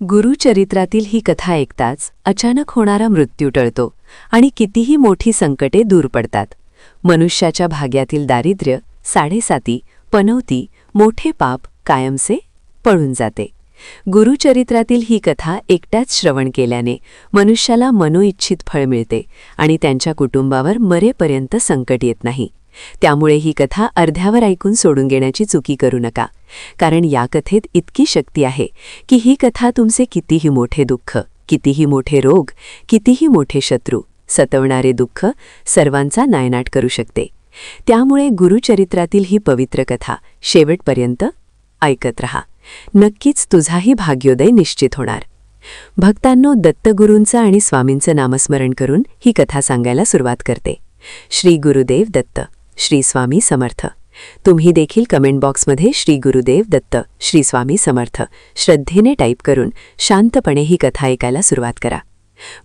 गुरुचरित्रातील ही कथा ऐकताच अचानक होणारा मृत्यू टळतो आणि कितीही मोठी संकटे दूर पडतात. मनुष्याच्या भाग्यातील दारिद्र्य, साडेसाती, पनौती, मोठे पाप कायमचे पळून जाते. गुरुचरित्रातील ही कथा एकट्याच श्रवण केल्याने मनुष्याला मनोइच्छित फळ मिळते आणि त्यांच्या कुटुंबावर मरेपर्यंत संकट येत नाही. त्यामुळे ही कथा अर्ध्यावर ऐकून सोडून घेण्याची चुकी करू नका, कारण या कथेत इतकी शक्ती आहे की ही कथा तुमचे कितीही मोठे दुःख, कितीही मोठे रोग, कितीही मोठे शत्रू, सतवणारे दुःख सर्वांचा नायनाट करू शकते. त्यामुळे गुरुचरित्रातील ही पवित्र कथा शेवटपर्यंत ऐकत रहा. नक्कीच तुझाही भाग्योदय निश्चित होणार. भक्तांनो, दत्तगुरूंचं आणि स्वामींचं नामस्मरण करून ही कथा सांगायला सुरुवात करते. श्री गुरुदेव दत्त, श्री स्वामी समर्थ. तुम्ही देखील कमेंट बॉक्समध्ये श्री गुरुदेव दत्त, श्री स्वामी समर्थ श्रद्धेने टाईप करून शांतपणे ही कथा ऐकायला सुरुवात करा.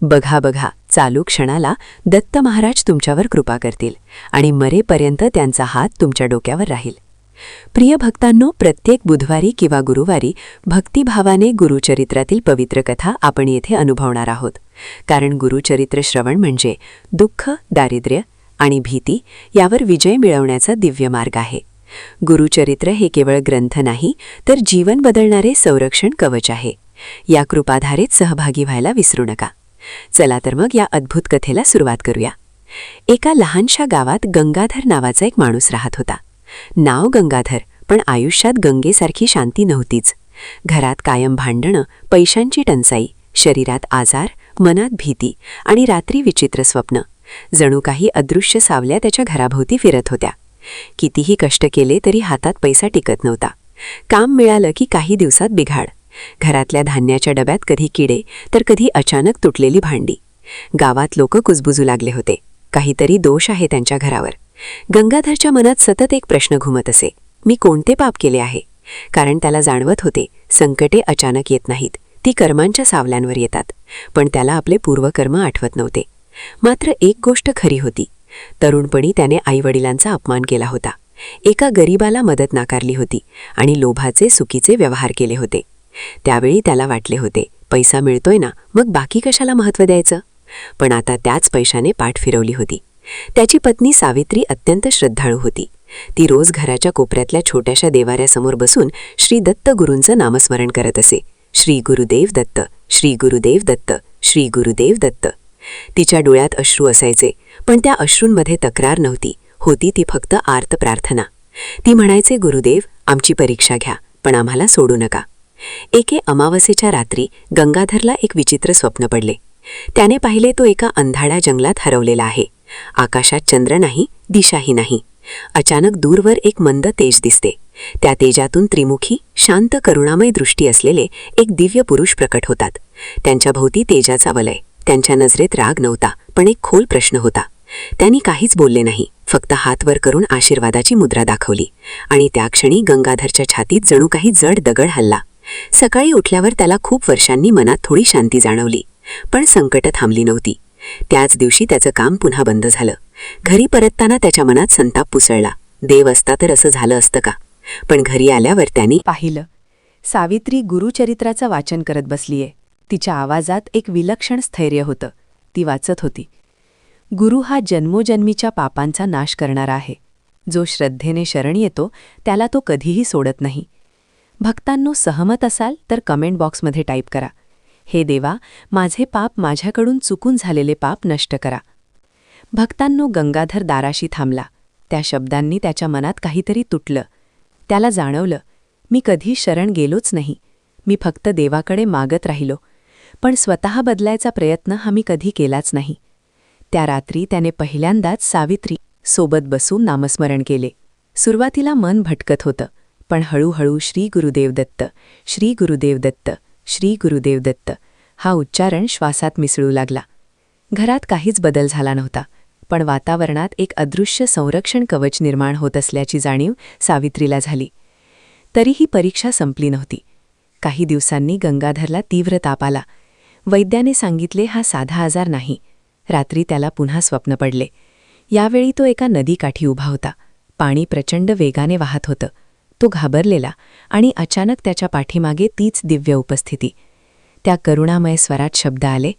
बघा, चालू क्षणाला दत्त महाराज तुमच्यावर कृपा करतील आणि मरेपर्यंत त्यांचा हात तुमच्या डोक्यावर राहील. प्रिय भक्तांनो, प्रत्येक बुधवारी किंवा गुरुवारी भक्तिभावाने गुरुचरित्रातील पवित्र कथा आपण येथे अनुभवणार आहोत. कारण गुरुचरित्र श्रवण म्हणजे दुःख, दारिद्र्य आणि भीती यावर विजय मिळवण्याचा दिव्य मार्ग आहे. गुरुचरित्र हे केवळ ग्रंथ नाही, तर जीवन बदलणारे संरक्षण कवच आहे. या कृपाधारेत सहभागी व्हायला विसरू नका. चला तर मग या अद्भुत कथेला सुरुवात करूया. एका लहानशा गावात गंगाधर नावाचा एक माणूस राहत होता. नाव गंगाधर, पण आयुष्यात गंगेसारखी शांती नव्हतीच. घरात कायम भांडणं, पैशांची टंचाई, शरीरात आजार, मनात भीती आणि रात्री विचित्र स्वप्न. जणू काही अदृश्य सावल्या त्याच्या घराभोवती फिरत होत्या. कितीही कष्ट केले तरी हातात पैसा टिकत नव्हता. काम मिळालं की काही दिवसात बिघाड. घरातल्या धान्याच्या डब्यात कधी किडे तर कधी अचानक तुटलेली भांडी. गावात लोक कुजबुजू लागले होते. काहीतरी दोष आहे त्यांच्या घरावर. गंगाधरच्या मनात सतत एक प्रश्न घुमत असे, मी कोणते पाप केले आहे? कारण त्याला जाणवत होते, संकटे अचानक येत नाहीत, ती कर्मांच्या सावल्यांवर येतात. पण त्याला आपले पूर्वकर्म आठवत नव्हते. मात्र एक गोष्ट खरी होती, तरुणपणी त्याने आईवडिलांचा अपमान केला होता. एका गरीबाला मदत नाकारली होती आणि लोभाचे चुकीचे व्यवहार केले होते. त्यावेळी त्याला वाटले होते, पैसा मिळतोय ना, मग बाकी कशाला महत्त्व द्यायचं? पण आता त्याच पैशाने पाठ फिरवली होती. त्याची पत्नी सावित्री अत्यंत श्रद्धाळू होती. ती रोज घराच्या कोपऱ्यातल्या छोट्याशा देवाऱ्यासमोर बसून श्री दत्त गुरूंचं नामस्मरण करत असे. श्री गुरुदेव दत्त, श्री गुरुदेव दत्त, श्री गुरुदेव दत्त. तिच्या डोळ्यात अश्रू असायचे, पण त्या अश्रूंमध्ये तक्रार नव्हती, होती ती फक्त आर्त प्रार्थना. ती म्हणायचे, गुरुदेव, आमची परीक्षा घ्या, पण आम्हाला सोडू नका. एके अमावस्येच्या रात्री गंगाधरला एक विचित्र स्वप्न पडले. त्याने पाहिले तो एका अंधाड्या जंगलात हरवलेला आहे. आकाशात चंद्र नाही, दिशाही नाही. अचानक दूरवर एक मंद तेज दिसते. त्या तेजातून त्रिमुखी, शांत करुणामय दृष्टी असलेले एक दिव्य पुरुष प्रकट होतात. त्यांच्या भोवती तेजाचा वलय. त्यांच्या नजरेत राग नव्हता, पण एक खोल प्रश्न होता. त्यांनी काहीच बोलले नाही, फक्त हात वर करून आशीर्वादाची मुद्रा दाखवली. आणि त्या क्षणी गंगाधरच्या छातीत जणू काही जड दगड हल्ला. सकाळी उठल्यावर त्याला खूप वर्षांनी मनात थोडी शांती जाणवली, पण संकट थांबली नव्हती. त्याच दिवशी त्याचं काम पुन्हा बंद झालं. घरी परतताना त्याच्या मनात संताप पुसळला. देव असता तर असं झालं असतं का? पण घरी आल्यावर त्यांनी पाहिलं, सावित्री गुरुचरित्राचं वाचन करत बसलीये. तिच्या आवाजात एक विलक्षण स्थैर्य होतं. ती वाचत होती, गुरु हा जन्मोजन्मीच्या पापांचा नाश करणारा आहे. जो श्रद्धेने शरण येतो त्याला तो कधीही सोडत नाही. भक्तांनो, सहमत असाल तर कमेंट बॉक्समध्ये टाईप करा, हे देवा, माझे पाप, माझ्याकडून चुकून झालेले पाप नष्ट करा. भक्तांनो, गंगाधर दाराशी थांबला. त्या शब्दांनी त्याच्या मनात काहीतरी तुटलं. त्याला जाणवलं, मी कधी शरण गेलोच नाही, मी फक्त देवाकडे मागत राहिलो, पण स्वतः बदलायचा प्रयत्न हा मी कधी केलाच नाही. त्या रात्री त्याने पहिल्यांदाच सावित्री सोबत बसून नामस्मरण केले. सुरुवातीला मन भटकत होतं, पण हळूहळू श्री गुरुदेव दत्त, श्री गुरुदेव दत्त, श्री गुरुदेव दत्त हा उच्चारण श्वासात मिसळू लागला. घरात काहीच बदल झाला नव्हता, पण वातावरणात एक अदृश्य संरक्षण कवच निर्माण होत असल्याची जाणीव सावित्रीला झाली. तरीही परीक्षा संपली नव्हती. काही दिवसांनी गंगाधरला तीव्र ताप आला. वैद्याने सांगितले, हा साधा आजार नाही. रात्री त्याला पुन्हा स्वप्न पडले. यावेळी तो एका नदीकाठी उभा होता. पाणी प्रचंड वेगाने वाहत होतं. तो घाबरलेला आणि अचानक त्याच्या पाठीमागे तीच दिव्य उपस्थिती. त्या करुणामय स्वरात शब्द आले,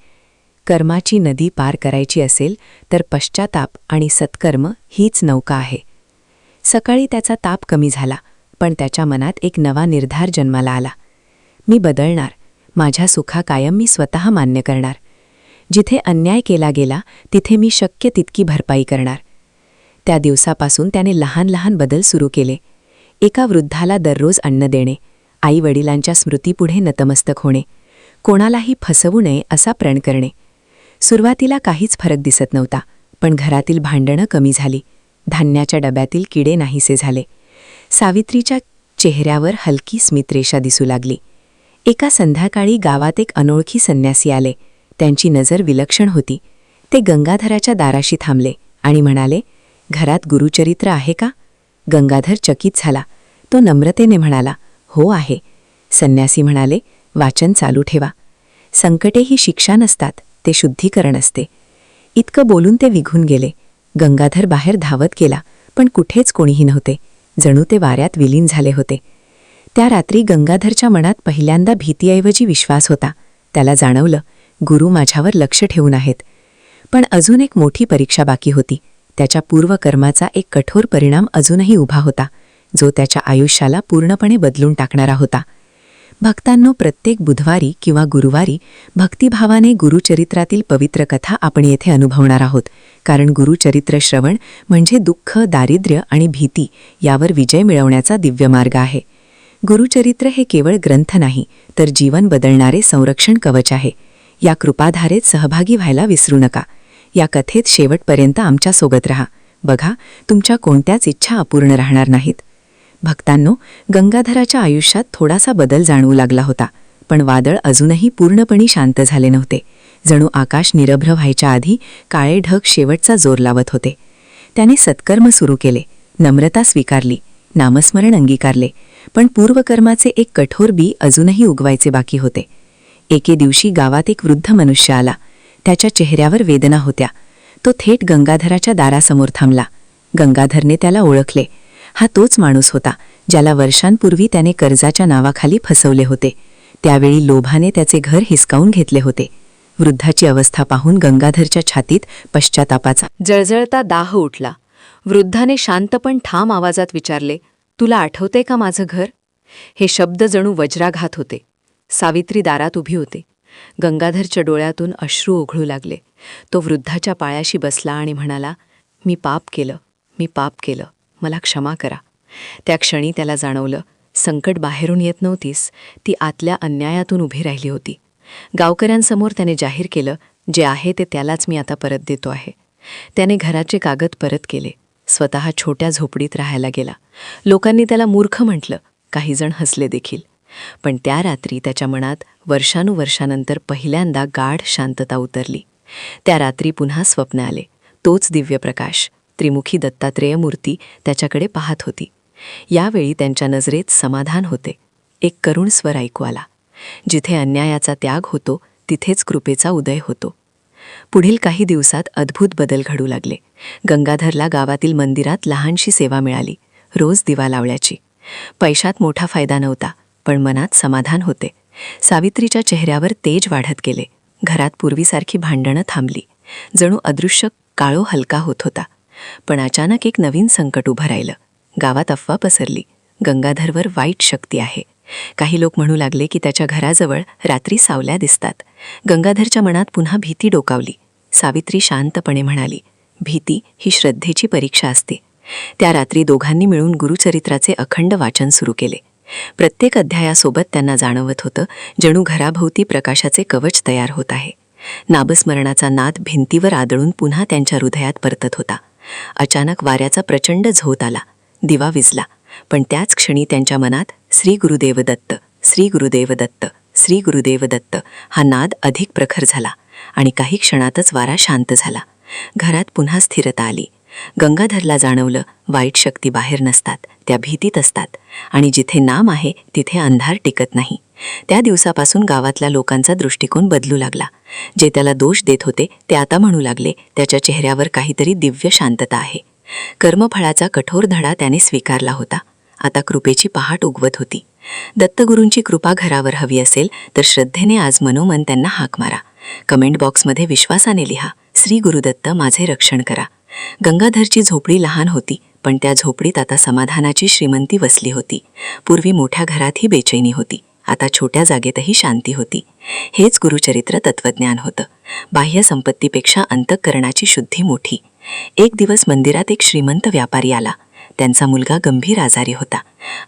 कर्माची नदी पार करायची असेल तर पश्चाताप आणि सत्कर्म हीच नौका आहे. सकाळी त्याचा ताप कमी झाला, पण त्याच्या मनात एक नवा निर्धार जन्माला आला. मी बदलणार, माझ्या सुखा कायम मी स्वतः मान्य करणार. जिथे अन्याय केला गेला तिथे मी शक्य तितकी भरपाई करणार. त्या दिवसापासून त्याने लहान लहान बदल सुरू केले. एका वृद्धाला दररोज अन्न देणे, आईवडिलांच्या स्मृतीपुढे नतमस्तक होणे, कोणालाही फसवू नये असा प्रण करणे. सुरुवातीला काहीच फरक दिसत नव्हता, पण घरातील भांडणं कमी झाली, धान्याच्या डब्यातील किडे नाहीसे झाले. सावित्रीच्या चेहऱ्यावर हलकी स्मितरेषा दिसू लागली. एका संध्याकाळी गावात एक अनोळखी संन्यासी आले. त्यांची नजर विलक्षण होती. ते गंगाधराच्या दाराशी थांबले आणि म्हणाले, घरात गुरुचरित्र आहे का? गंगाधर चकित झाला. तो नम्रतेने म्हणाला, हो आहे. संन्यासी म्हणाले, वाचन चालू ठेवा. संकटे ही शिक्षा नसतात, ते शुद्धीकरण असते. इतकं बोलून ते निघून गेले. गंगाधर बाहेर धावत गेला, पण कुठेच कोणीही नव्हते. जणू ते वाऱ्यात विलीन झाले होते. त्या रात्री गंगाधरच्या मनात पहिल्यांदा भीतीऐवजी विश्वास होता. त्याला जाणवलं, गुरु माझ्यावर लक्ष ठेवून आहेत. पण अजून एक मोठी परीक्षा बाकी होती. त्याच्या पूर्वकर्माचा एक कठोर परिणाम अजूनही उभा होता, जो त्याच्या आयुष्याला पूर्णपणे बदलून टाकणारा होता. भक्तांनो, प्रत्येक बुधवारी किंवा गुरुवारी भक्तिभावाने गुरुचरित्रातील पवित्र कथा आपण येथे अनुभवणार आहोत. कारण गुरुचरित्र श्रवण म्हणजे दुःख, दारिद्र्य आणि भीती यावर विजय मिळवण्याचा दिव्य मार्ग आहे. गुरुचरित्र हे केवळ ग्रंथ नाही, तर जीवन बदलणारे संरक्षण कवच आहे. या कृपाधारेत सहभागी व्हायला विसरू नका. या कथेत शेवटपर्यंत आमच्यासोबत रहा. बघा, तुमच्या कोणत्याच इच्छा अपूर्ण राहणार नाहीत. भक्तांनो, गंगाधराच्या आयुष्यात थोडासा बदल जाणवू लागला होता, पण वादळ अजूनही पूर्णपणे शांत झाले नव्हते. जणू आकाश निरभ्र व्हायच्या आधी काळे ढग शेवटचा जोर लावत होते. त्याने सत्कर्म सुरू केले, नम्रता स्वीकारली, नामस्मरण अंगीकारले, पण पूर्वकर्माचे एक कठोर बी अजूनही उगवायचे बाकी होते. एके दिवशी गावात एक वृद्ध मनुष्य आला. त्याच्या चेहऱ्यावर वेदना होत्या. तो थेट गंगाधराच्या दारासमोर थांबला. गंगाधरने त्याला ओळखले. हा तोच माणूस होता, ज्याला वर्षांपूर्वी त्याने कर्जाच्या नावाखाली फसवले होते. त्यावेळी लोभाने त्याचे घर हिसकावून घेतले होते. वृद्धाची अवस्था पाहून गंगाधरच्या छातीत पश्चातापाचा जळजळता दाह उठला. वृद्धाने शांत पण ठाम आवाजात विचारले, तुला आठवते का माझं घर? हे शब्द जणू वज्राघात होते. सावित्री दारात उभी होती. गंगाधरच्या डोळ्यातून अश्रू ओघळू लागले. तो वृद्धाच्या पायाशी बसला आणि म्हणाला, मी पाप केलं, मला क्षमा करा. त्या क्षणी त्याला जाणवलं, संकट बाहेरून येत नव्हतीस, ती आतल्या अन्यायातून उभी राहिली होती. गावकऱ्यांसमोर त्याने जाहीर केलं, जे आहे ते त्यालाच मी आता परत देतो आहे. त्याने घराचे कागद परत केले. स्वतः छोट्या झोपडीत राहायला गेला. लोकांनी त्याला मूर्ख म्हटलं, काही जण हसले देखील. पण त्या रात्री त्याच्या मनात वर्षानुवर्षानंतर पहिल्यांदा गाढ शांतता उतरली. त्या रात्री पुन्हा स्वप्न आले. तोच दिव्य प्रकाश, त्रिमुखी दत्तात्रेय मूर्ती त्याच्याकडे पाहत होती. यावेळी त्यांच्या नजरेत समाधान होते. एक करुण स्वर ऐकू आला, जिथे अन्यायाचा त्याग होतो तिथेच कृपेचा उदय होतो. पुढील काही दिवसात अद्भुत बदल घडू लागले. गंगाधरला गावातील मंदिरात लहानशी सेवा मिळाली, रोज दिवा लावल्याची. पैशात मोठा फायदा नव्हता, पण मनात समाधान होते. सावित्रीच्या चेहऱ्यावर तेज वाढत गेले. घरात पूर्वीसारखी भांडणं थांबली. जणू अदृश्य काळो हलका होत होता. पण अचानक एक नवीन संकट उभं राहिलं. गावात अफवा पसरली, गंगाधरवर वाईट शक्ती आहे. काही लोक म्हणू लागले की त्याच्या घराजवळ रात्री सावल्या दिसतात. गंगाधरच्या मनात पुन्हा भीती डोकावली. सावित्री शांतपणे म्हणाली, भीती ही श्रद्धेची परीक्षा असते. त्या रात्री दोघांनी मिळून गुरुचरित्राचे अखंड वाचन सुरू केले. प्रत्येक अध्यायासोबत त्यांना जाणवत होतं, जणू घराभोवती प्रकाशाचे कवच तयार होत आहे. नामस्मरणाचा नाद भिंतीवर आदळून पुन्हा त्यांच्या हृदयात परतत होता. अचानक वाऱ्याचा प्रचंड झोत आला. दिवा विझला, पण त्याच क्षणी त्यांच्या मनात श्री गुरुदेव दत्त, श्री गुरुदेव दत्त, श्री गुरुदेव दत्त हा नाद अधिक प्रखर झाला आणि काही क्षणातच वारा शांत झाला. घरात पुन्हा स्थिरता आली. गंगाधरला जाणवलं, वाईट शक्ती बाहेर नसतात, त्या भीतीत असतात आणि जिथे नाम आहे तिथे अंधार टिकत नाही. त्या दिवसापासून गावातल्या लोकांचा दृष्टिकोन बदलू लागला. जे त्याला दोष देत होते ते आता म्हणू लागले, त्याच्या चेहऱ्यावर काहीतरी दिव्य शांतता आहे. कर्मफळाचा कठोर धडा त्याने स्वीकारला होता. आता कृपेची पहाट उगवत होती. दत्तगुरूंची कृपा घरावर हवी असेल तर श्रद्धेने आज मनोमन त्यांना हाक मारा. कमेंट बॉक्समध्ये विश्वासाने लिहा, श्री गुरुदत्त माझे रक्षण करा. गंगाधरची झोपडी लहान होती, पण त्या झोपडीत आता समाधानाची श्रीमंती वसली होती. पूर्वी मोठ्या घरातही बेचैनी होती, आता छोट्या जागेतही शांती होती. हेच गुरुचरित्र तत्वज्ञान होतं. बाह्य संपत्तीपेक्षा अंतःकरणाची शुद्धी मोठी. एक दिवस मंदिरात एक श्रीमंत व्यापारी आला. त्यांचा मुलगा गंभीर आजारी होता.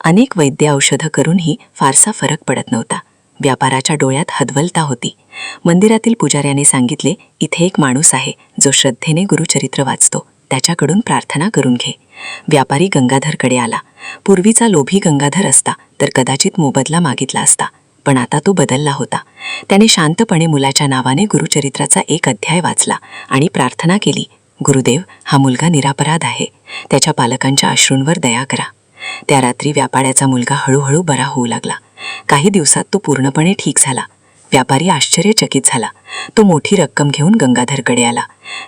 अनेक वैद्य औषधं करूनही फारसा फरक पडत नव्हता. व्यापाराच्या डोळ्यात हतबलता होती. मंदिरातील पुजाऱ्याने सांगितले, इथे एक माणूस आहे जो श्रद्धेने गुरुचरित्र वाचतो, त्याच्याकडून प्रार्थना करून घे. व्यापारी गंगाधरकडे आला. पूर्वीचा लोभी गंगाधर असता तर कदाचित मोबदला मागितला असता, पण आता तो बदलला होता. त्याने शांतपणे मुलाच्या नावाने गुरुचरित्राचा एक अध्याय वाचला आणि प्रार्थना केली, गुरुदेव, हा मुलगा निरापराध आहे, त्याच्या पालकांच्या अश्रूंवर दया करा. त्या रात्री व्यापाऱ्याचा मुलगा हळूहळू बरा होऊ लागला. काही दिवसात तो पूर्णपणे ठीक झाला. व्यापारी आश्चर्यचकित झाला. तो मोठी रक्कम घेऊन गंगाधरकडे आला.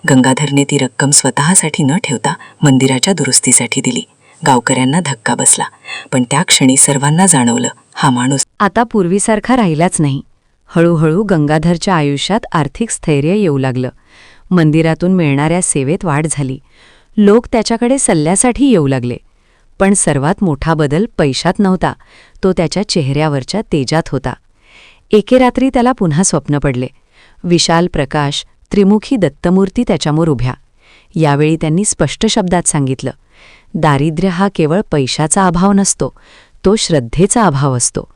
गंगाधरने ती रक्कम स्वतःसाठी न ठेवता मंदिराच्या दुरुस्तीसाठी दिली. गावकऱ्यांना धक्का बसला, पण त्या क्षणी सर्वांना जाणवलं, हा माणूस आता पूर्वीसारखा राहिलाच नाही. हळूहळू गंगाधरच्या आयुष्यात आर्थिक स्थैर्य येऊ लागलं. मंदिरातून मिळणाऱ्या सेवेत वाढ झाली. लोक त्याच्याकडे सल्ल्यासाठी येऊ लागले. पण सर्वात मोठा बदल पैशात नव्हता, तो त्याच्या चेहऱ्यावरच्या तेजात होता. एके रात्री त्याला पुन्हा स्वप्न पडले. विशाल प्रकाश, त्रिमुखी दत्तमूर्ती त्याच्यामोर उभ्या. यावेळी त्यांनी स्पष्ट शब्दात सांगितलं, दारिद्र्य हा केवळ पैशाचा अभाव नसतो, तो श्रद्धेचा अभाव असतो.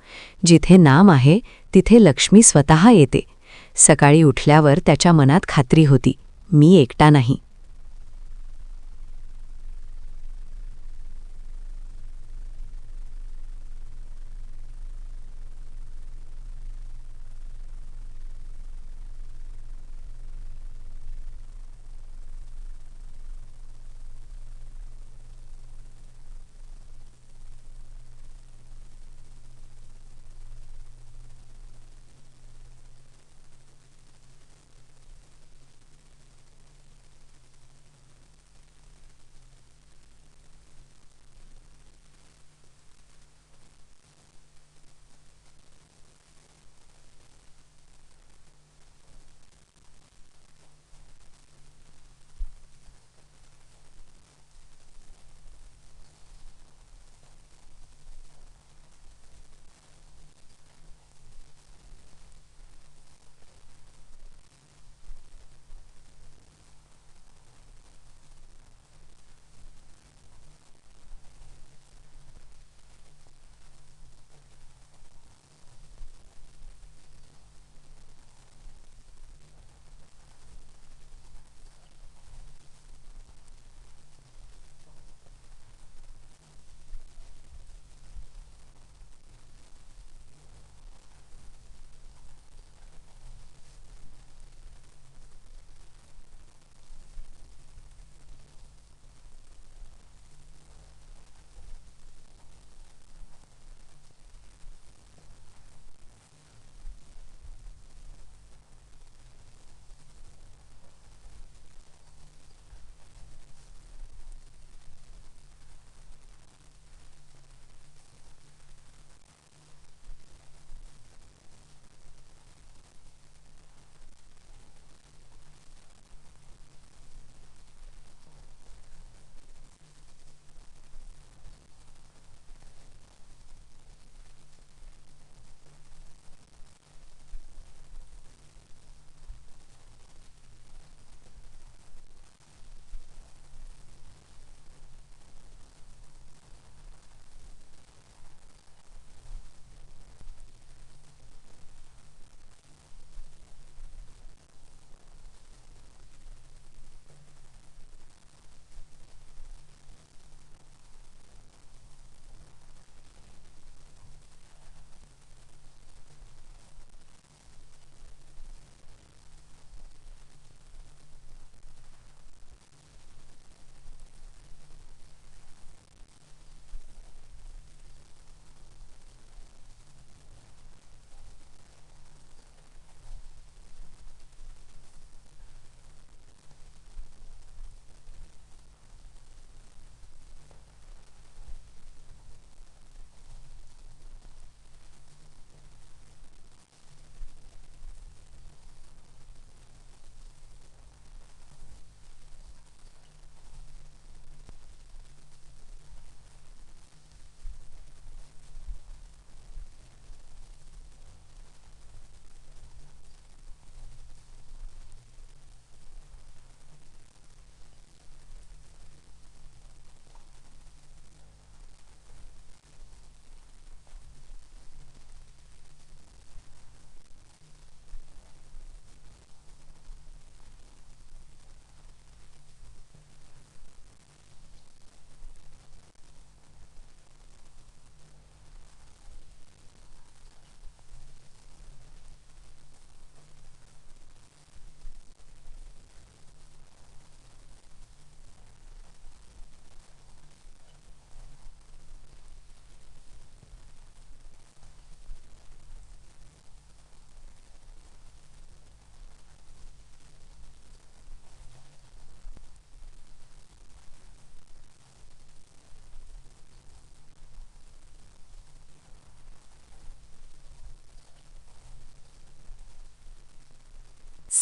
जिथे नाम आहे तिथे लक्ष्मी स्वतः येते. सकाळी उठल्यावर त्याच्या मनात खात्री होती, मी एकटा नाही.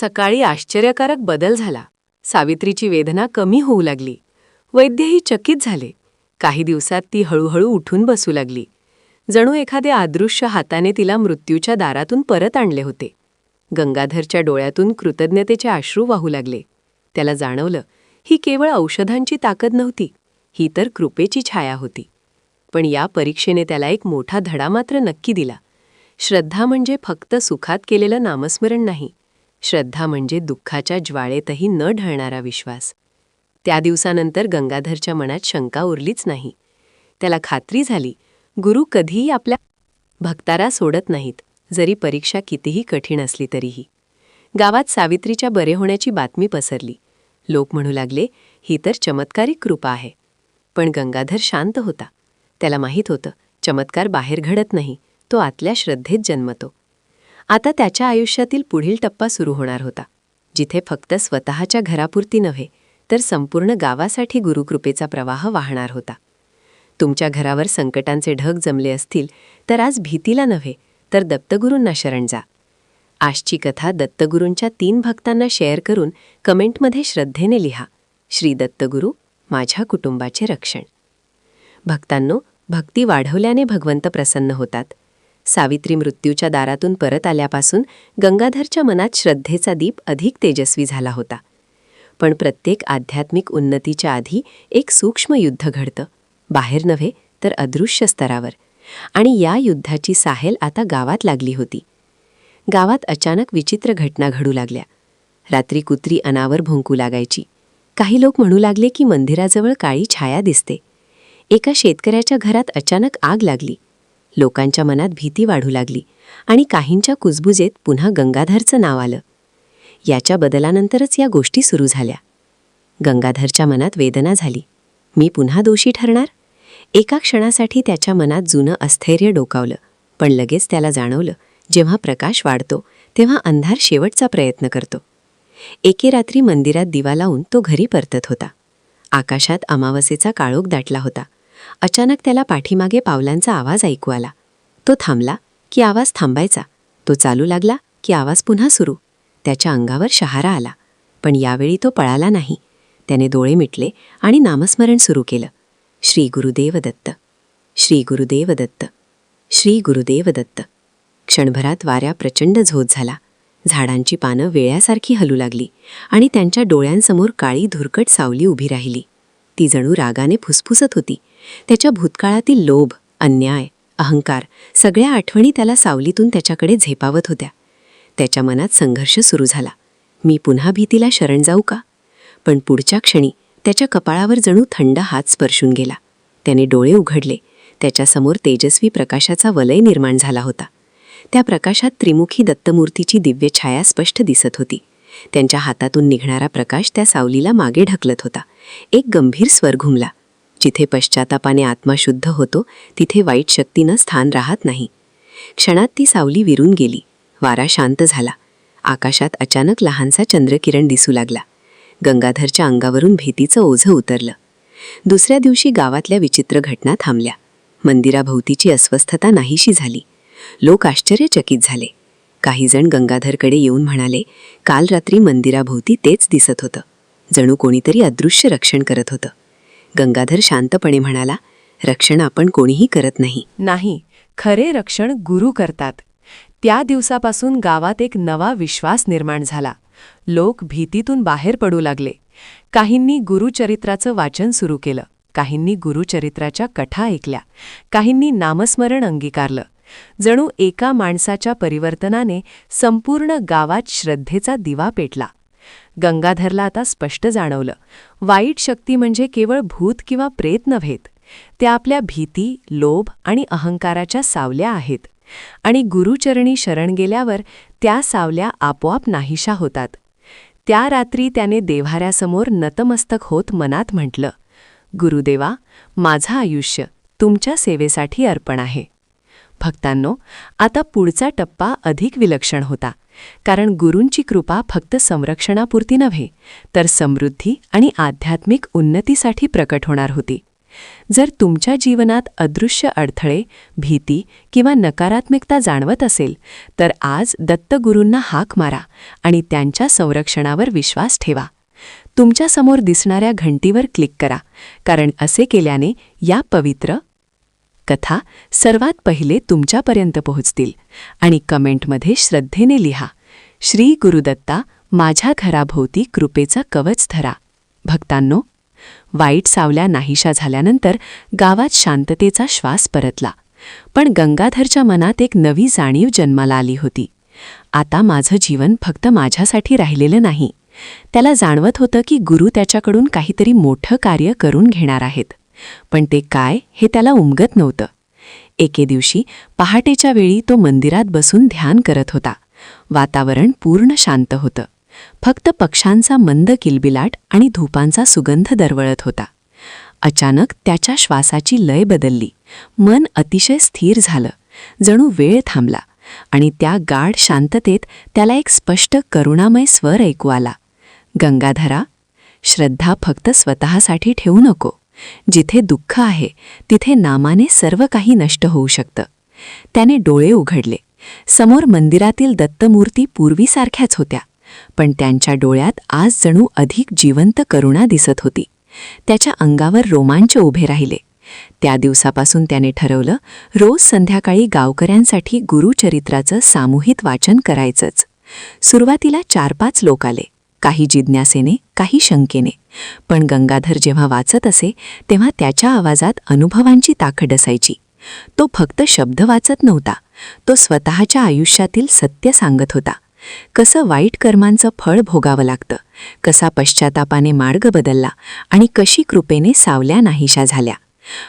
सकाळी आश्चर्यकारक बदल झाला. सावित्रीची वेदना कमी होऊ लागली. वैद्यही चकित झाले. काही दिवसात ती हळूहळू उठून बसू लागली. जणू एखाद्या अदृश्य हाताने तिला मृत्यूच्या दारातून परत आणले होते. गंगाधरच्या डोळ्यातून कृतज्ञतेचे अश्रू वाहू लागले. त्याला जाणवलं, ही केवळ औषधांची ताकद नव्हती, ही तर कृपेची छाया होती. पण या परीक्षेने त्याला एक मोठा धडा मात्र नक्की दिला. श्रद्धा म्हणजे फक्त सुखात केलेलं नामस्मरण नाही. श्रद्धा म्हणजे दुःखाच्या ज्वाळेतही न ढळणारा विश्वास. त्या दिवसानंतर गंगाधरच्या मनात शंका उरलीच नाही. त्याला खात्री झाली, गुरु कधीही आपल्या भक्ताला सोडत नाहीत, जरी परीक्षा कितीही कठीण असली तरीही. गावात सावित्रीच्या बरे होण्याची बातमी पसरली. लोक म्हणू लागले, ही तर चमत्कारिक कृपा आहे. पण गंगाधर शांत होता. त्याला माहीत होतं, चमत्कार बाहेर घडत नाही, तो आतल्या श्रद्धेत जन्मतो. आता त्याच्या आयुष्यातील पुढील टप्पा सुरू होणार होता, जिथे फक्त स्वतःच्या घरापुरती नव्हे तर संपूर्ण गावासाठी गुरुकृपेचा प्रवाह वाहणार होता. तुमच्या घरावर संकटांचे ढग जमले असतील तर आज भीतीला नव्हे तर दत्तगुरूंना शरण जा. आजची कथा दत्तगुरूंच्या 3 भक्तांना शेअर करून कमेंटमध्ये श्रद्धेने लिहा, श्री दत्तगुरू माझ्या कुटुंबाचे रक्षण. भक्तांनो, भक्ती वाढवल्याने भगवंत प्रसन्न होतात. सावित्री मृत्यूच्या दारातून परत आल्यापासून गंगाधरच्या मनात श्रद्धेचा दीप अधिक तेजस्वी झाला होता. पण प्रत्येक आध्यात्मिक उन्नतीच्या आधी एक सूक्ष्म युद्ध घडतं, बाहेर नव्हे तर अदृश्य स्तरावर. आणि या युद्धाची साहेल आता गावात लागली होती. गावात अचानक विचित्र घटना घडू लागल्या. रात्री कुत्री अनावर भुंकू लागायची. काही लोक म्हणू लागले की मंदिराजवळ काळी छाया दिसते. एका शेतकऱ्याच्या घरात अचानक आग लागली. लोकांच्या मनात भीती वाढू लागली आणि काहींच्या कुजबुजेत पुन्हा गंगाधरचं नाव आलं. याच्या बदलानंतरच या गोष्टी सुरू झाल्या. गंगाधरच्या मनात वेदना झाली. मी पुन्हा दोषी ठरणार? एका क्षणासाठी त्याच्या मनात जुनं अस्थैर्य डोकावलं. पण लगेच त्याला जाणवलं, जेव्हा प्रकाश वाढतो तेव्हा अंधार शेवटचा प्रयत्न करतो. एके रात्री मंदिरात दिवा लावून तो घरी परतत होता. आकाशात अमावस्येचा काळोख दाटला होता. अचानक त्याला पाठीमागे पावलांचा आवाज ऐकू आला. तो थांबला की आवाज थांबायचा, तो चालू लागला की आवाज पुन्हा सुरू. त्याच्या अंगावर शहारा आला. पण यावेळी तो पळाला नाही. त्याने डोळे मिटले आणि नामस्मरण सुरू केलं. श्री गुरुदेव दत्त, श्री गुरुदेव दत्त, श्री गुरुदेव दत्त. क्षणभरात वाऱ्या प्रचंड झोत झाला. झाडांची पानं वेळ्यासारखी हलू लागली आणि त्यांच्या डोळ्यांसमोर काळी धुरकट सावली उभी राहिली. ती जणू रागाने फुसफुसत होती. त्याच्या भूतकाळातील लोभ, अन्याय, अहंकार सगळ्या आठवणी त्याला सावलीतून त्याच्याकडे झेपावत होत्या. त्याच्या मनात संघर्ष सुरू झाला. मी पुन्हा भीतीला शरण जाऊ का? पण पुढच्या क्षणी त्याच्या कपाळावर जणू थंड हात स्पर्शून गेला. त्याने डोळे उघडले. त्याच्यासमोर तेजस्वी प्रकाशाचा वलय निर्माण झाला होता. त्या प्रकाशात त्रिमुखी दत्तमूर्तीची दिव्य छाया स्पष्ट दिसत होती. त्यांच्या हातातून निघणारा प्रकाश त्या सावलीला मागे ढकलत होता. एक गंभीर स्वर घुमला. जिथे पश्चातापाने आत्मा शुद्ध होतो तिथे वाईट शक्तीनं स्थान राहत नाही. क्षणात ती सावली विरून गेली. वारा शांत झाला. आकाशात अचानक लहानसा चंद्रकिरण दिसू लागला. गंगाधरच्या अंगावरून भीतीचं ओझं उतरलं. दुसऱ्या दिवशी गावातल्या विचित्र घटना थांबल्या. मंदिराभोवतीची अस्वस्थता नाहीशी झाली. लोक आश्चर्यचकित झाले. काही जण गंगाधरकडे येऊन म्हणाले, काल रात्री मंदिराभोवती तेच दिसत होतं, जणू कोणीतरी अदृश्य रक्षण करत होतं. गंगाधर शांतपणे म्हणाला, रक्षण आपण कोणीही करत नाही. नाही, खरे रक्षण गुरु करतात. त्या दिवसापासून गावात एक नवा विश्वास निर्माण झाला. लोक भीतीतून बाहेर पडू लागले. काहींनी गुरुचरित्राचं वाचन सुरू केलं, काहींनी गुरुचरित्राच्या कथा ऐकल्या, काहींनी नामस्मरण अंगीकारलं. जणू एका माणसाच्या परिवर्तनाने संपूर्ण गावात श्रद्धेचा दिवा पेटला. गंगाधरला आता स्पष्ट जाणवलं, वाईट शक्ती म्हणजे केवळ भूत किंवा प्रेत नव्हेत. त्या आपल्या भीती, लोभ आणि अहंकाराच्या सावल्या आहेत. आणि गुरुचरणी शरण गेल्यावर त्या सावल्या आपोआप नाहीशा होतात. त्या रात्री त्याने देव्हाऱ्यासमोर नतमस्तक होत मनात म्हटलं, गुरुदेवा, माझं आयुष्य तुमच्या सेवेसाठी अर्पण आहे. भक्तांनो, आता पुढचा टप्पा अधिक विलक्षण होता. कारण गुरूंची कृपा फक्त संरक्षणापुरती नव्हे तर समृद्धी आणि आध्यात्मिक उन्नतीसाठी प्रकट होणार होती. जर तुमच्या जीवनात अदृश्य अडथळे, भीती किंवा नकारात्मकता जाणवत असेल तर आज दत्तगुरूंना हाक मारा आणि त्यांच्या संरक्षणावर विश्वास ठेवा. तुमच्यासमोर दिसणाऱ्या घंटीवर क्लिक करा, कारण असे केल्याने या पवित्र कथा सर्वात पहिले तुमच्यापर्यंत पोहोचतील. आणि कमेंटमध्ये श्रद्धेने लिहा, श्री गुरुदत्ता, माझ्या घराभोवती कृपेचा कवच धरा. भक्तांनो, वाईट सावल्या नाहीशा झाल्यानंतर गावात शांततेचा श्वास परतला. पण गंगाधरच्या मनात एक नवी जाणीव जन्माला आली होती. आता माझं जीवन फक्त माझ्यासाठी राहिलेलं नाही. त्याला जाणवत होतं की गुरु त्याच्याकडून काहीतरी मोठं कार्य करून घेणार आहेत. पण ते काय हे त्याला उमगत नव्हतं. एके दिवशी पहाटेच्या वेळी तो मंदिरात बसून ध्यान करत होता. वातावरण पूर्ण शांत होतं. फक्त पक्ष्यांचा मंद किलबिलाट आणि धूपांचा सुगंध दरवळत होता. अचानक त्याच्या श्वासाची लय बदलली. मन अतिशय स्थिर झालं. जणू वेळ थांबला आणि त्या गाढ शांततेत त्याला एक स्पष्ट करुणामय स्वर ऐकू आला. गंगाधरा, श्रद्धा फक्त स्वतःसाठी ठेवू नको. जिथे दुःख आहे तिथे नामाने सर्व काही नष्ट होऊ शकतं. त्याने डोळे उघडले. समोर मंदिरातील दत्तमूर्ती पूर्वीसारख्याच होत्या, पण त्यांच्या डोळ्यात आज जणू अधिक जिवंत करुणा दिसत होती. त्याच्या अंगावर रोमांच उभे राहिले. त्या दिवसापासून त्याने ठरवलं, रोज संध्याकाळी गावकऱ्यांसाठी गुरुचरित्राचं सामूहिक वाचन करायचंच. सुरुवातीला 4-5 लोक आले, काही जिज्ञासेने, काही शंकेने. पण गंगाधर जेव्हा वाचत असे तेव्हा त्याच्या आवाजात अनुभवांची ताकद असायची. तो फक्त शब्द वाचत नव्हता, तो स्वतःच्या आयुष्यातील सत्य सांगत होता. कसं वाईट कर्मांचं फळ भोगावं लागतं, कसा पश्चातापाने मार्ग बदलला आणि कशी कृपेने सावल्या नाहीशा झाल्या.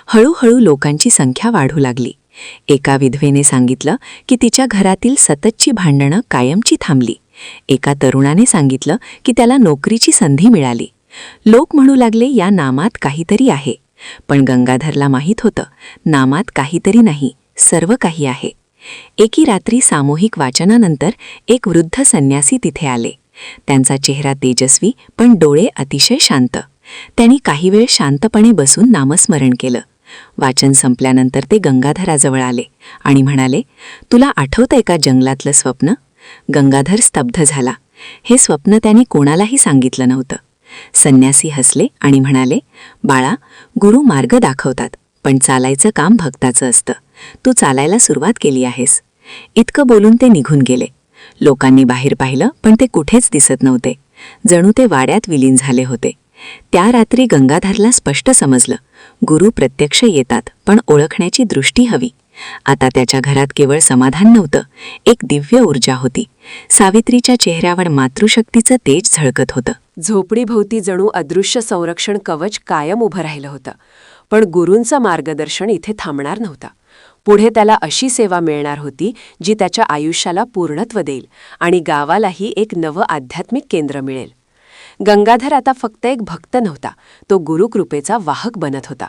हळूहळू लोकांची संख्या वाढू लागली. एका विधवेने सांगितलं की तिच्या घरातील सततची भांडणं कायमची थांबली. एका तरुणाने सांगितलं की त्याला नोकरीची संधी मिळाली. लोक म्हणू लागले, या नामात काहीतरी आहे. पण गंगाधरला माहीत होतं, नामात काहीतरी नाही, सर्व काही आहे. एकी रात्री सामूहिक वाचनानंतर एक वृद्ध संन्यासी तिथे आले. त्यांचा चेहरा तेजस्वी पण डोळे अतिशय शांत. त्यांनी काही वेळ शांतपणे बसून नामस्मरण केलं. वाचन संपल्यानंतर ते गंगाधराजवळ आले आणि म्हणाले, तुला आठवतंय का जंगलातलं स्वप्न? गंगाधर स्तब्ध झाला. हे स्वप्न त्यांनी कोणालाही सांगितलं नव्हतं. संन्यासी हसले आणि म्हणाले, बाळा, गुरु मार्ग दाखवतात, पण चालायचं काम भक्ताचं असतं. तू चालायला सुरुवात केली आहेस. इतकं बोलून ते निघून गेले. लोकांनी बाहेर पाहिलं, पण ते कुठेच दिसत नव्हते. जणू ते वाड्यात विलीन झाले होते. त्या रात्री गंगाधरला स्पष्ट समजलं, गुरु प्रत्यक्ष येतात, पण ओळखण्याची दृष्टी हवी. आता त्याच्या घरात केवळ समाधान नव्हतं, एक दिव्य ऊर्जा होती. सावित्रीच्या चेहऱ्यावर मातृशक्तीचं तेज झळकत होतं. झोपडीभोवती जणू अदृश्य संरक्षण कवच कायम उभं राहिलं होतं. पण गुरूंचं मार्गदर्शन इथे थांबणार नव्हतं. पुढे त्याला अशी सेवा मिळणार होती जी त्याच्या आयुष्याला पूर्णत्व देईल आणि गावालाही एक नवं आध्यात्मिक केंद्र मिळेल. गंगाधर आता फक्त एक भक्त नव्हता, तो गुरुकृपेचा वाहक बनत होता.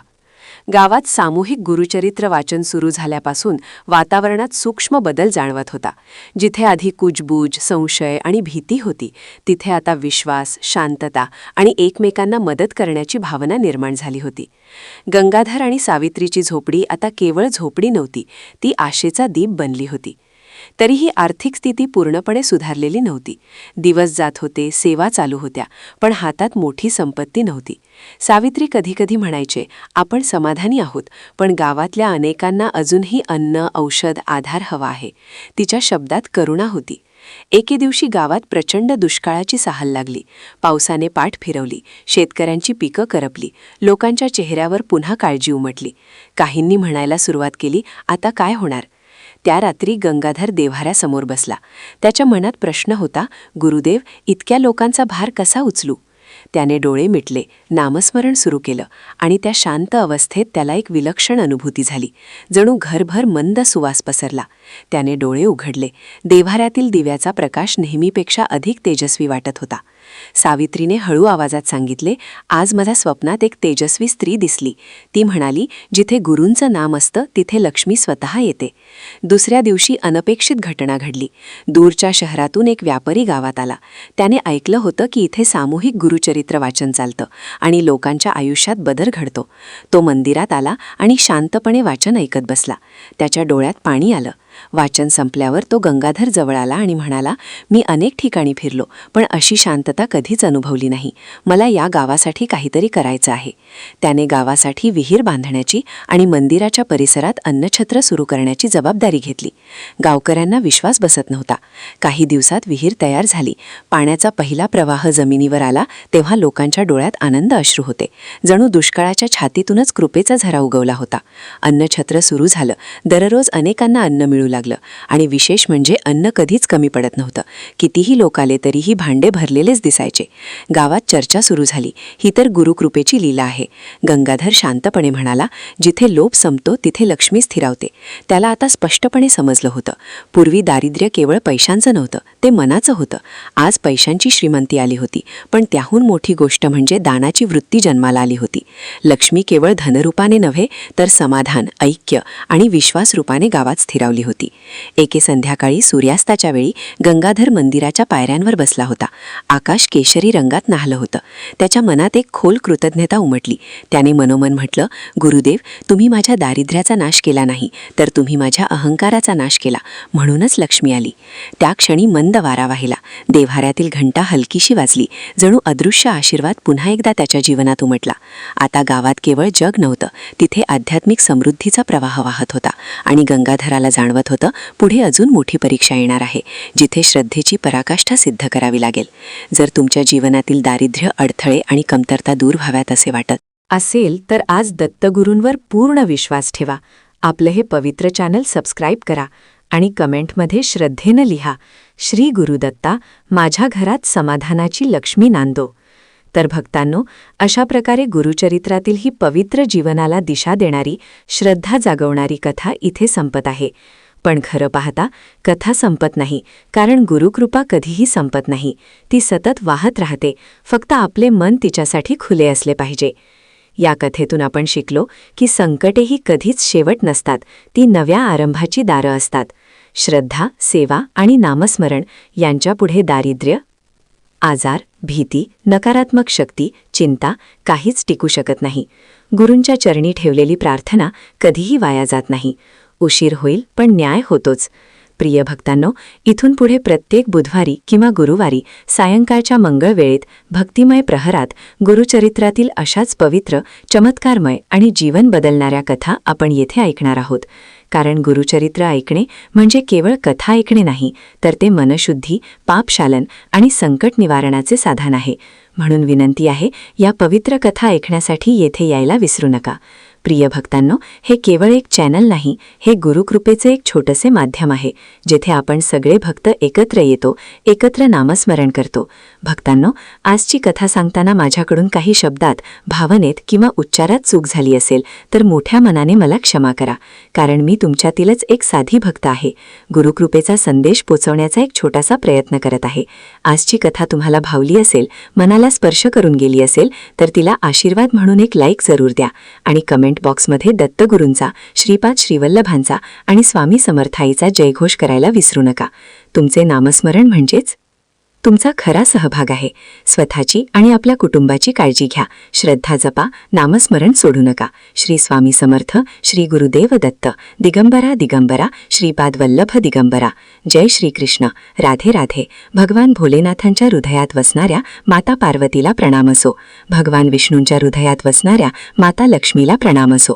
गावात सामूहिक गुरुचरित्र वाचन सुरू झाल्यापासून वातावरणात सूक्ष्म बदल जाणवत होता. जिथे आधी कुजबूज, संशय आणि भीती होती, तिथे आता विश्वास, शांतता आणि एकमेकांना मदत करण्याची भावना निर्माण झाली होती. गंगाधर आणि सावित्रीची झोपडी आता केवळ झोपडी नव्हती, ती आशेचा दीप बनली होती. तरीही आर्थिक स्थिती पूर्णपणे सुधारलेली नव्हती. दिवस जात होते, सेवा चालू होत्या, पण हातात मोठी संपत्ती नव्हती. सावित्री कधीकधी म्हणायचे, आपण समाधानी आहोत, पण गावातल्या अनेकांना अजूनही अन्न, औषध, आधार हवा आहे. तिच्या शब्दात करुणा होती. एके दिवशी गावात प्रचंड दुष्काळाची साहल लागली. पावसाने पाठ फिरवली, शेतकऱ्यांची पिकं करपली, लोकांच्या चेहऱ्यावर पुन्हा काळजी उमटली. काहींनी म्हणायला सुरुवात केली, आता काय होणार? त्या रात्री गंगाधर देव्हाऱ्यासमोर बसला. त्याच्या मनात प्रश्न होता, गुरुदेव, इतक्या लोकांचा भार कसा उचलू? त्याने डोळे मिटले, नामस्मरण सुरू केलं आणि त्या शांत अवस्थेत त्याला एक विलक्षण अनुभूती झाली. जणू घरभर मंद सुवास पसरला. त्याने डोळे उघडले. देव्हाऱ्यातील दिव्याचा प्रकाश नेहमीपेक्षा अधिक तेजस्वी वाटत होता. सावित्रीने हळू आवाजात सांगितले, आज माझ्या स्वप्नात एक तेजस्वी स्त्री दिसली. ती म्हणाली, जिथे गुरूंचं नाम असतं तिथे लक्ष्मी स्वतः येते. दुसऱ्या दिवशी अनपेक्षित घटना घडली. दूरच्या शहरातून एक व्यापारी गावात आला. त्याने ऐकलं होतं की इथे सामूहिक गुरुचरित्र वाचन चालतं आणि लोकांच्या आयुष्यात बदल घडतो. तो मंदिरात आला आणि शांतपणे वाचन ऐकत बसला. त्याच्या डोळ्यात पाणी आलं. वाचन संपल्यावर तो गंगाधर जवळ आला आणि म्हणाला, मी अनेक ठिकाणी फिरलो, पण अशी शांतता कधीच अनुभवली नाही. मला या गावासाठी काहीतरी करायचं आहे. त्याने गावासाठी विहीर बांधण्याची आणि मंदिराच्या परिसरात अन्नछत्र सुरू करण्याची जबाबदारी घेतली. गावकऱ्यांना विश्वास बसत नव्हता. काही दिवसात विहीर तयार झाली. पाण्याचा पहिला प्रवाह जमिनीवर आला तेव्हा लोकांच्या डोळ्यात आनंद अश्रू होते. जणू दुष्काळाच्या छातीतूनच कृपेचा झरा उगवला होता. अन्नछत्र सुरू झालं. दररोज अनेकांना अन्न मिळू लागलं आणि विशेष म्हणजे अन्न कधीच कमी पडत नव्हतं. कितीही लोक आले तरीही भांडे भरलेलेच दिसायचे. गावात चर्चा सुरू झाली, ही तर गुरुकृपेची लीला आहे. गंगाधर शांतपणे म्हणाला, जिथे लोभ संपतो तिथे लक्ष्मी स्थिरावते. त्याला आता स्पष्टपणे समजलं होतं. पूर्वी दारिद्र्य केवळ पैशांचं नव्हतं, ते मनाचं होतं. आज पैशांची श्रीमंती आली होती, पण त्याहून मोठी गोष्ट म्हणजे दानाची वृत्ती जन्माला आली होती. लक्ष्मी केवळ धनरूपाने नव्हे तर समाधान, ऐक्य आणि विश्वास रूपाने गावात स्थिरावली होती. एके संध्याकाळी सूर्यास्ताच्या वेळी गंगाधर मंदिराच्या पायऱ्यांवर बसला होता. आकाश केशरी रंगात न्हालं होतं. त्याच्या मनात एक खोल कृतज्ञता उमटली. त्याने मनोमन म्हटलं, गुरुदेव, तुम्ही माझ्या दारिद्र्याचा नाश केला नाही, तर तुम्ही माझ्या अहंकाराचा नाश केला, म्हणूनच लक्ष्मी आली. त्या क्षणी मंद वारा वाहिला. देव्हाऱ्यातील घंटा हलकीशी वाजली. जणू अदृश्य आशीर्वाद पुन्हा एकदा त्याच्या जीवनात उमटला. आता गावात केवळ जग नव्हतं, तिथे आध्यात्मिक समृद्धीचा प्रवाह वाहत होता आणि गंगाधराला जाणवत होतं, पुढे अजून मोठी परीक्षा येणार आहे, जिथे श्रद्धेची पराकाष्ठा सिद्ध करावी लागेल. जर तुमच्या जीवनातील दारिद्र्य, अडथळे आणि कमतरता दूर व्हाव्यात असे वाटत असेल तर आज दत्तगुरूंवर पूर्ण विश्वास ठेवा. आपलं हे पवित्र चॅनल सबस्क्राईब करा आणि कमेंटमध्ये श्रद्धेनं लिहा, श्री गुरुदत्ता, माझ्या घरात समाधानाची लक्ष्मी नांदो. तर भक्तांनो, अशा प्रकारे गुरुचरित्रातील ही पवित्र जीवनाला दिशा देणारी, श्रद्धा जागवणारी कथा इथे संपत आहे. पण खरं पाहता कथा संपत नाही, कारण गुरुकृपा कधीही संपत नाही. ती सतत वाहत राहते, फक्त आपले मन तिच्यासाठी खुले असले पाहिजे. या कथेतून आपण शिकलो की संकटेही कधीच शेवट नसतात, ती नव्या आरंभाची दारं असतात. श्रद्धा, सेवा आणि नामस्मरण यांच्यापुढे दारिद्र्य, आजार, भीती, नकारात्मक शक्ती, चिंता काहीच टिकू शकत नाही. गुरूंच्या चरणी ठेवलेली प्रार्थना कधीही वाया जात नाही. उशीर होईल पण न्याय होतोच. प्रिय भक्तांनो, इथून पुढे प्रत्येक बुधवारी किंवा गुरुवारी सायंकाळच्या मंगळवेळेत भक्तिमय प्रहरात गुरुचरित्रातील अशाच पवित्र, चमत्कारमय आणि जीवन बदलणाऱ्या कथा आपण येथे ऐकणार आहोत. कारण गुरुचरित्र ऐकणे म्हणजे केवळ कथा ऐकणे नाही, तर ते मनशुद्धी, पापशालन आणि संकट निवारणाचे साधन आहे. म्हणून विनंती आहे, या पवित्र कथा ऐकण्यासाठी येथे यायला विसरू नका. प्रिय भक्तांनो, हे केवळ एक चॅनल नाही, हे गुरुकृपेचे एक छोटेसे माध्यम आहे, जेथे आपण सगळे भक्त एकत्र येतो, एकत्र नामस्मरण करतो. भक्तांनो, आजची कथा सांगताना माझ्याकडून काही शब्दात, भावनेत किंवा उच्चारात चूक झाली असेल तर मोठ्या मनाने मला क्षमा करा, कारण मी तुमच्यातीलच एक साधी भक्त आहे. गुरुकृपेचा संदेश पोचवण्याचा एक छोटासा प्रयत्न करत आहे. आजची कथा तुम्हाला भावली असेल, मनाला स्पर्श करून गेली असेल, तर तिला आशीर्वाद म्हणून एक लाईक जरूर द्या आणि कमेंट बॉक्समध्ये दत्तगुरूंचा, श्रीपाद श्रीवल्लभांचा आणि स्वामी समर्थाईचा जयघोष करायला विसरू नका. तुमचे नामस्मरण म्हणजेच तुमचा खरा सहभाग आहे. स्वतःची आणि आपल्या कुटुंबाची काळजी घ्या. श्रद्धा जपा, नामस्मरण सोडू नका. श्री स्वामी समर्थ, श्री गुरुदेव दत्त. दिगंबरा दिगंबरा, श्रीपाद वल्लभ दिगंबरा. जय श्रीकृष्ण. राधे राधे. भगवान भोलेनाथांच्या हृदयात वसणाऱ्या माता पार्वतीला प्रणाम असो. भगवान विष्णूंच्या हृदयात वसणाऱ्या माता लक्ष्मीला प्रणाम असो.